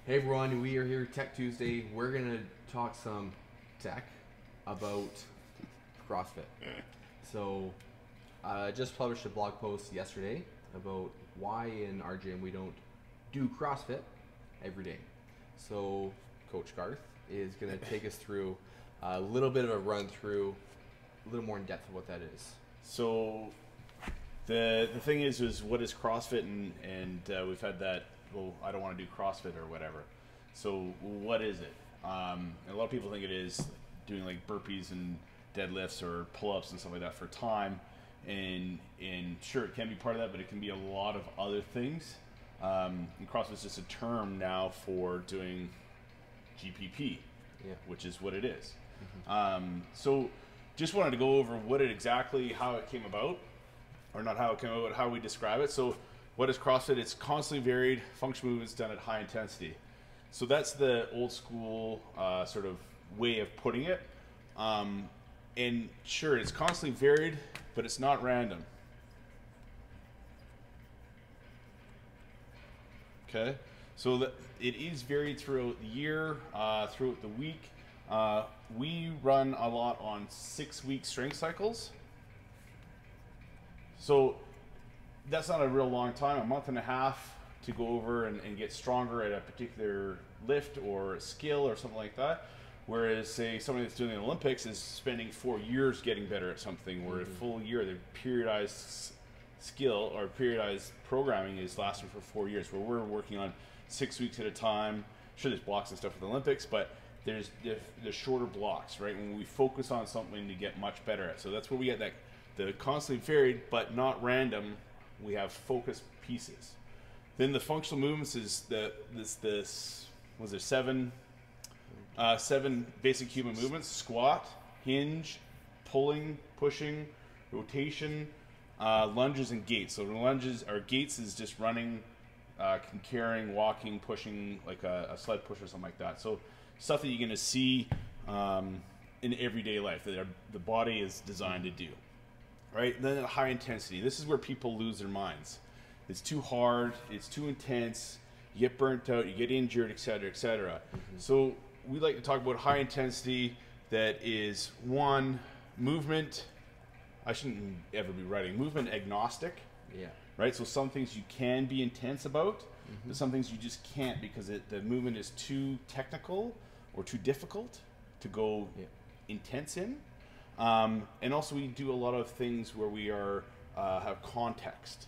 Hey everyone, we are here Tech Tuesday. We're gonna talk some tech about CrossFit. So, I just published a blog post yesterday about why in our gym we don't do CrossFit every day. So, Coach Garth is gonna take us through a little bit of a run through, a little more in depth of what that is. So, the thing is what is CrossFit, and we've had that. Well, I don't want to do CrossFit or whatever. So what is it? A lot of people think it is doing like burpees and deadlifts or pull-ups and stuff like that for time. And sure, it can be part of that, but it can be a lot of other things. And CrossFit is just a term now for doing GPP, which is what it is. Mm-hmm. So just wanted to go over what it exactly, how it came about, or not how it came about, how we describe it. So what is CrossFit? It's constantly varied functional movements done at high intensity. So that's the old school sort of way of putting it. And sure, it's constantly varied, but it's not random. Okay, so that it is varied throughout the year, throughout the week. We run a lot on 6-week strength cycles. So that's not a real long time, a month and a half to go over and get stronger at a particular lift or skill or something like that. Whereas, say, somebody that's doing the Olympics is spending 4 years getting better at something, where a full year, the periodized skill or periodized programming is lasting for 4 years, where we're working on 6 weeks at a time. Sure, there's blocks and stuff with the Olympics, but there's the shorter blocks, right? When we focus on something to get much better at. So that's where we get that, the constantly varied, but not random. We have focused pieces. Then the functional movements is was there seven basic human movements: squat, hinge, pulling, pushing, rotation, lunges, and gates. So the lunges or gates is just running, carrying, walking, pushing, like a sled push or something like that. So stuff that you're going to see in everyday life that the body is designed to do. Right? Then at high intensity, this is where people lose their minds. It's too hard, it's too intense, you get burnt out, you get injured, etc., etc. Mm-hmm. So we like to talk about high intensity that is, one, movement. I shouldn't ever be writing movement agnostic. Yeah. Right? So some things you can be intense about, but some things you just can't because the movement is too technical or too difficult to go intense in. And also we do a lot of things where we are have context,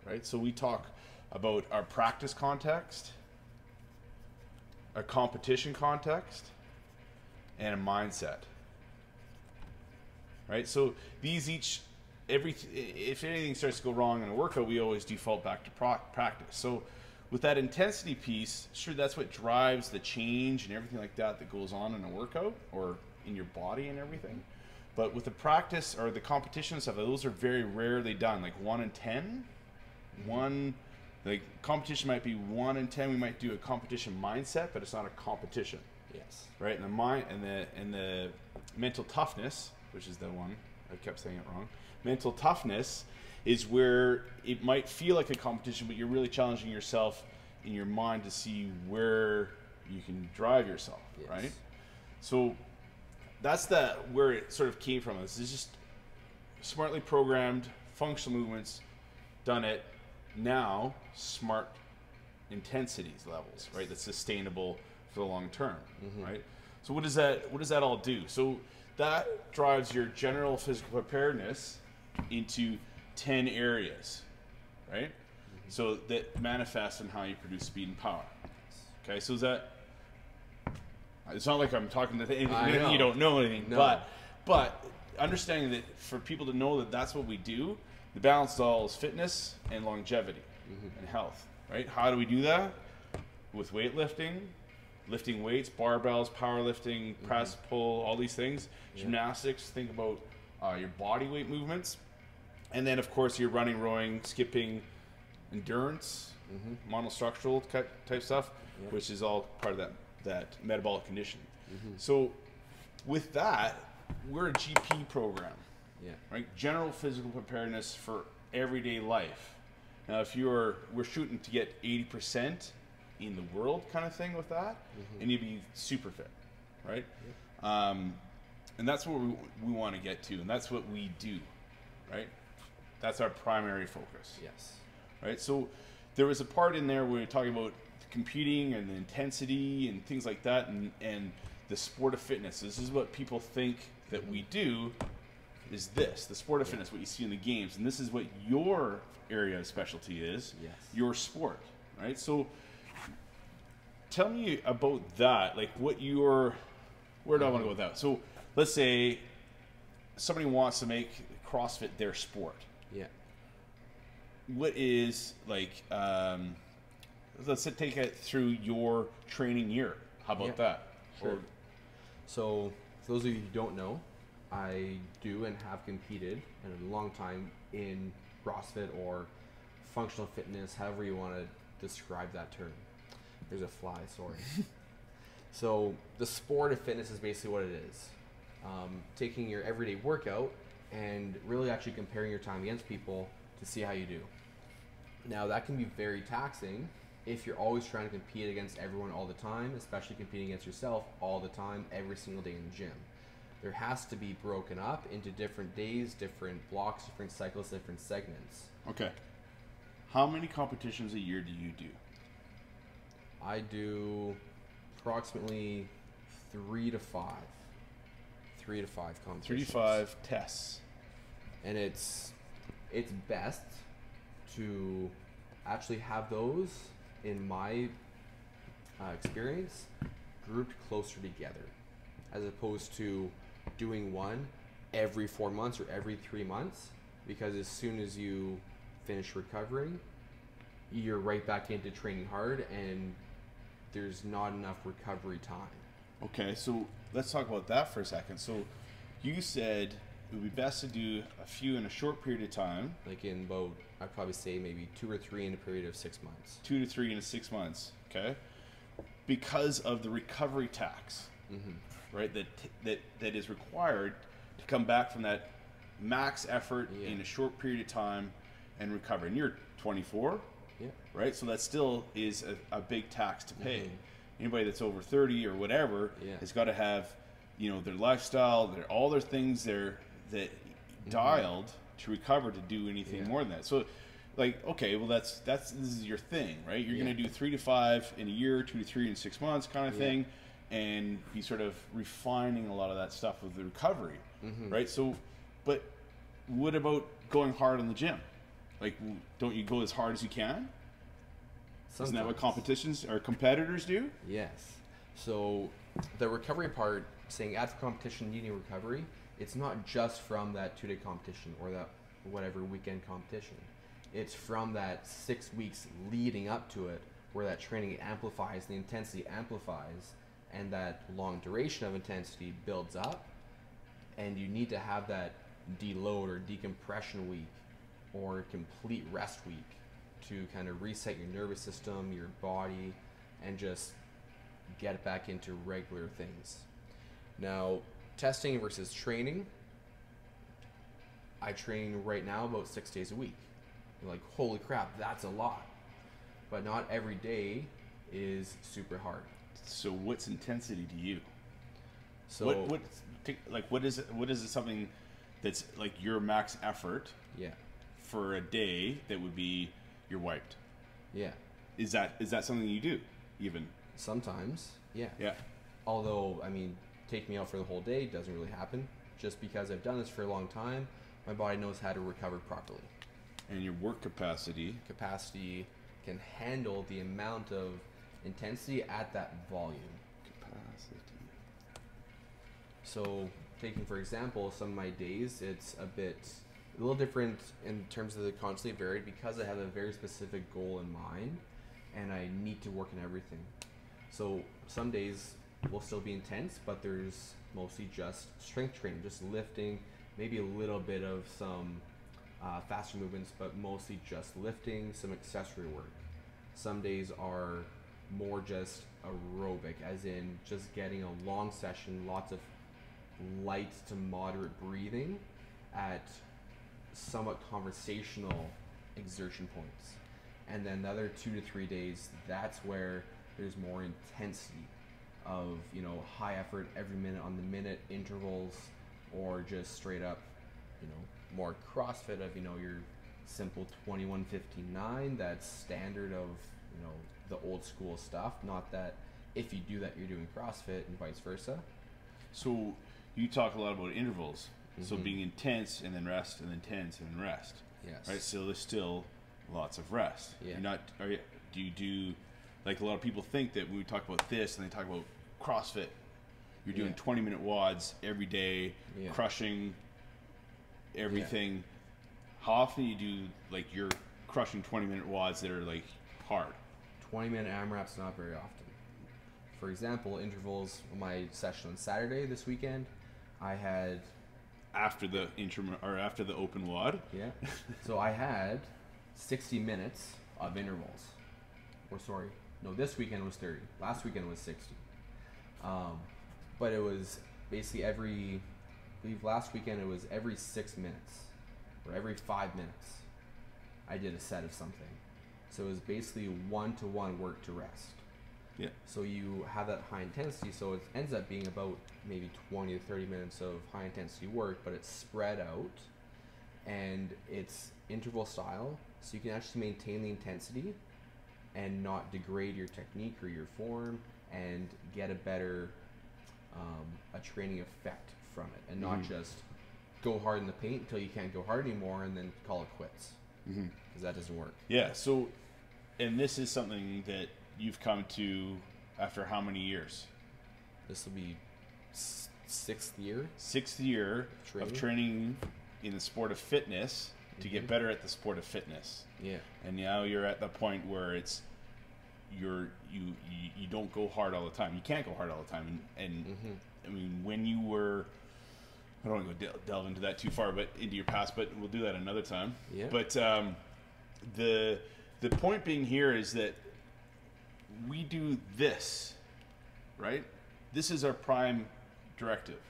right? So we talk about our practice context, our competition context, and a mindset, right? So these if anything starts to go wrong in a workout, we always default back to practice. So with that intensity piece, sure, that's what drives the change and everything like that goes on in a workout or in your body and everything. But with the practice or the competition stuff, those are very rarely done. Like 1 in 10, like competition might be 1 in 10. We might do a competition mindset, but it's not a competition. Yes. Right. And the mind and the mental toughness, which is the one I kept saying it wrong. Mental toughness is where it might feel like a competition, but you're really challenging yourself in your mind to see where you can drive yourself. Yes. Right. So that's where it sort of came from. This is just smartly programmed functional movements done at now smart intensities levels, right? That's sustainable for the long term, right? So what does that all do? So that drives your general physical preparedness into 10 areas, right? So that manifests in how you produce speed and power. Okay, so is that? It's not like I'm talking to anything you don't know anything, no. But understanding that for people to know that that's what we do, the balance of all is fitness and longevity and health, right? How do we do that? With weightlifting, lifting weights, barbells, powerlifting, press, pull, all these things. Gymnastics, think about your body weight movements. And then, of course, your running, rowing, skipping, endurance, monostructural type stuff, which is all part of that metabolic condition. So with that, we're a GP program, right? General physical preparedness for everyday life. Now, if we're shooting to get 80% in the world kind of thing with that, and you'd be super fit, right? And that's what we want to get to, and that's what we do, right? That's our primary focus. Yes. Right. So there was a part in there where we were talking about competing and the intensity and things like that, and the sport of fitness. This is what people think that we do, is this, the sport of fitness, what you see in the games. And this is what your area of specialty is, your sport, right? So tell me about that, like what where do I want to go with that? So let's say somebody wants to make CrossFit their sport. Yeah. What is, like, let's take it through your training year. How about that? Sure. So, for those of you who don't know, I do and have competed in a long time in CrossFit or functional fitness, however you want to describe that term. There's a fly, sorry. So, the sport of fitness is basically what it is. Taking your everyday workout and really actually comparing your time against people to see how you do. Now, that can be very taxing if you're always trying to compete against everyone all the time, especially competing against yourself all the time, every single day in the gym. There has to be broken up into different days, different blocks, different cycles, different segments. Okay. How many competitions a year do you do? I do approximately 3 to 5. 3 to 5 competitions. 3 to 5 tests. And it's best to actually have those, in my experience, grouped closer together, as opposed to doing one every 4 months or every 3 months, because as soon as you finish recovering, you're right back into training hard and there's not enough recovery time. Okay, so let's talk about that for a second. So you said it would be best to do a few in a short period of time. Like in about, I'd probably say maybe 2 or 3 in a period of 6 months. 2 to 3 in 6 months, okay? Because of the recovery tax, right? That is required to come back from that max effort in a short period of time and recover. And you're 24, right? So that still is a big tax to pay. Anybody that's over 30 or whatever has got to have, you know, their lifestyle, all their things that dialed to recover to do anything more than that. So, like, okay, well, this is your thing, right? You're going to do 3 to 5 in a year, 2 to 3 in 6 months, kind of thing, and be sort of refining a lot of that stuff with the recovery, right? So, but what about going hard in the gym? Like, don't you go as hard as you can? Sometimes. Isn't that what competitions or competitors do? Yes. So the recovery part, saying after competition needing recovery, it's not just from that 2-day competition or that whatever weekend competition. It's from that 6 weeks leading up to it, where that training amplifies, the intensity amplifies, and that long duration of intensity builds up, and you need to have that deload or decompression week or complete rest week to kind of reset your nervous system, your body, and just get it back into regular things. Now, testing versus training, I train right now about 6 days a week. You're like, holy crap, that's a lot. But not every day is super hard. So what's intensity to you? So what is it something that's like your max effort for a day that would be you're wiped? Yeah. Is that something you do even? Sometimes, yeah. Yeah. Although, I mean, take me out for the whole day doesn't really happen. Just because I've done this for a long time, my body knows how to recover properly. And your work capacity can handle the amount of intensity at that volume. Capacity. So, taking for example, some of my days, it's a little different in terms of the constantly varied, because I have a very specific goal in mind and I need to work in everything. So some days will still be intense, but there's mostly just strength training, just lifting, maybe a little bit of some faster movements, but mostly just lifting, some accessory work. Some days are more just aerobic, as in just getting a long session, lots of light to moderate breathing at somewhat conversational exertion points. And then the other 2 to 3 days, that's where there's more intensity of, you know, high effort every minute on the minute intervals, or just straight up, you know, more CrossFit of, you know, your simple 21:59. That's standard of, you know, the old school stuff. Not that if you do that, you're doing CrossFit and vice versa. So you talk a lot about intervals. So being intense and then rest and then intense and then rest. Yes. Right. So there's still lots of rest. Yeah. You're not. Do you do like a lot of people think that when we talk about this and they talk about CrossFit, you're doing 20-minute WODs every day, crushing everything. Yeah. How often you do like you're crushing 20-minute WODs that are like hard? 20-minute AMRAPs, not very often. For example, intervals. My session on Saturday this weekend, I had after the after the open WOD. Yeah. So I had 60 minutes of intervals. Or sorry, no, this weekend was 30. Last weekend was 60. But it was basically I believe last weekend it was every 6 minutes or every 5 minutes I did a set of something. So it was basically 1-to-1 work to rest. Yeah. So you have that high intensity, so it ends up being about maybe 20 to 30 minutes of high intensity work, but it's spread out and it's interval style, so you can actually maintain the intensity and not degrade your technique or your form, and get a better a training effect from it, and not just go hard in the paint until you can't go hard anymore and then call it quits, because that doesn't work. Yeah. So, and this is something that you've come to after how many years? This will be sixth year. Sixth year of training in the sport of fitness to get better at the sport of fitness. Yeah. And now you're at the point where it's you don't go hard all the time. You can't go hard all the time. And I mean, when you were, I don't want to go delve into that too far, but into your past, but we'll do that another time. Yeah. But the point being here is that we do this, right? This is our prime directive.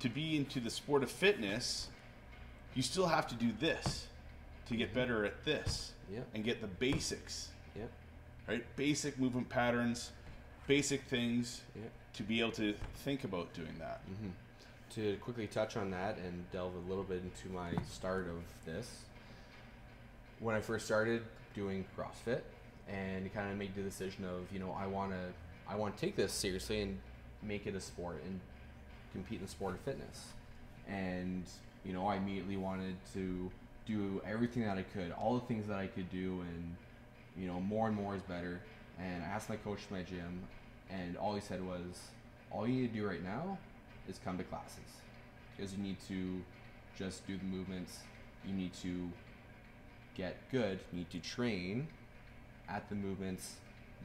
To be into the sport of fitness, you still have to do this to get better at this and get the basics. Yeah. Right? Basic movement patterns, basic things to be able to think about doing that. To quickly touch on that and delve a little bit into my start of this, when I first started doing CrossFit and kind of made the decision of, you know, I want to take this seriously and make it a sport and compete in the sport of fitness. And, you know, I immediately wanted to do everything that I could, all the things that I could do, and, you know, more and more is better. And I asked my coach in my gym, and all he said was, all you need to do right now is come to classes, because you need to just do the movements, you need to get good, you need to train at the movements,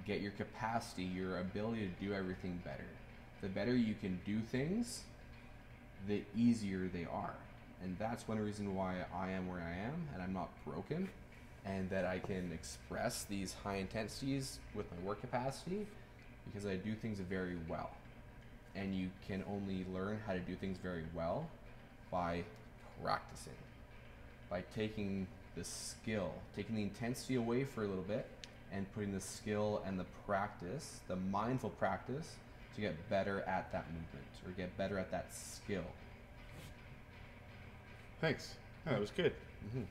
get your capacity, your ability to do everything better. The better you can do things, the easier they are. And that's one reason why I am where I am, and I'm not broken, and that I can express these high intensities with my work capacity, because I do things very well. And you can only learn how to do things very well by practicing, by taking the skill, taking the intensity away for a little bit, and putting the skill and the practice, the mindful practice, to get better at that movement or get better at that skill. Thanks. Yeah, that was good. Mm-hmm.